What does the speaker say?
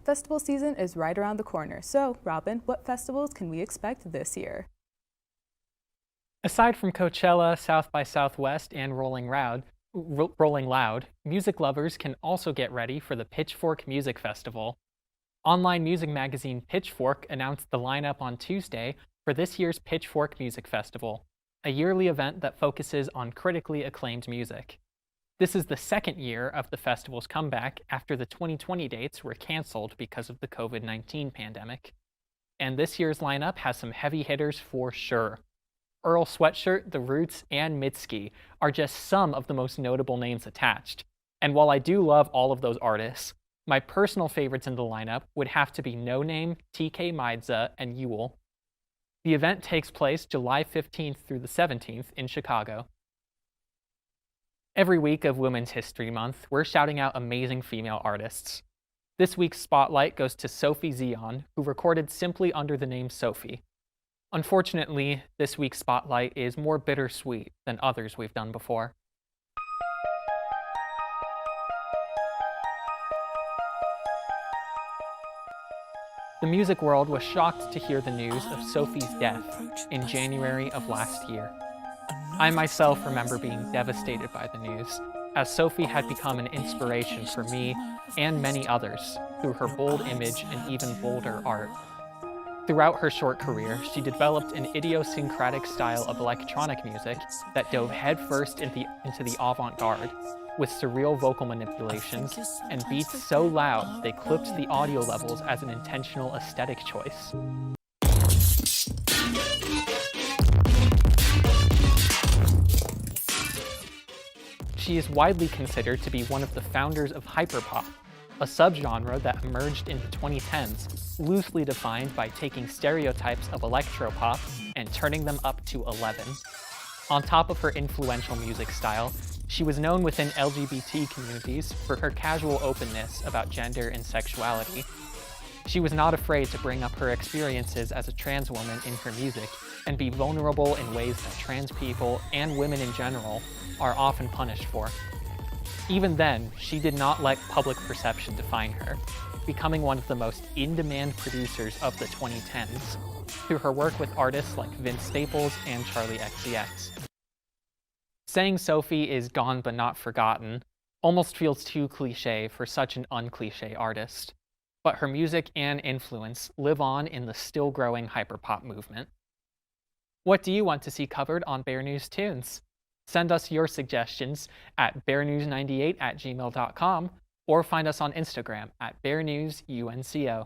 Festival season is right around the corner. So, Robin, what festivals can we expect this year? Aside from Coachella, South by Southwest, and Rolling Loud, music lovers can also get ready for the Pitchfork Music Festival. Online music magazine Pitchfork announced the lineup on Tuesday for this year's Pitchfork Music Festival, a yearly event that focuses on critically acclaimed music. This is the second year of the festival's comeback after the 2020 dates were canceled because of the COVID-19 pandemic. And this year's lineup has some heavy hitters for sure. Earl Sweatshirt, The Roots, and Mitski are just some of the most notable names attached. And while I do love all of those artists, my personal favorites in the lineup would have to be No Name, TK Maidza, and Yule. The event takes place July 15th through the 17th in Chicago. Every week of Women's History Month, we're shouting out amazing female artists. This week's spotlight goes to Sophie Zion, who recorded simply under the name Sophie. Unfortunately, this week's spotlight is more bittersweet than others we've done before. The music world was shocked to hear the news of Sophie's death in January of last year. I myself remember being devastated by the news, as Sophie had become an inspiration for me and many others through her bold image and even bolder art. Throughout her short career, she developed an idiosyncratic style of electronic music that dove headfirst into the avant-garde, with surreal vocal manipulations and beats so loud they clipped the audio levels as an intentional aesthetic choice. She is widely considered to be one of the founders of hyperpop, a subgenre that emerged in the 2010s, loosely defined by taking stereotypes of electropop and turning them up to 11. On top of her influential music style, she was known within LGBT communities for her casual openness about gender and sexuality. She was not afraid to bring up her experiences as a trans woman in her music and be vulnerable in ways that trans people and women in general are often punished for. Even then, she did not let public perception define her, becoming one of the most in-demand producers of the 2010s through her work with artists like Vince Staples and Charli XCX. Saying Sophie is gone but not forgotten almost feels too cliché for such an uncliché artist, but her music and influence live on in the still-growing hyperpop movement. What do you want to see covered on Bear News Tunes? Send us your suggestions at bearnews98@gmail.com or find us on Instagram at bearnewsunco.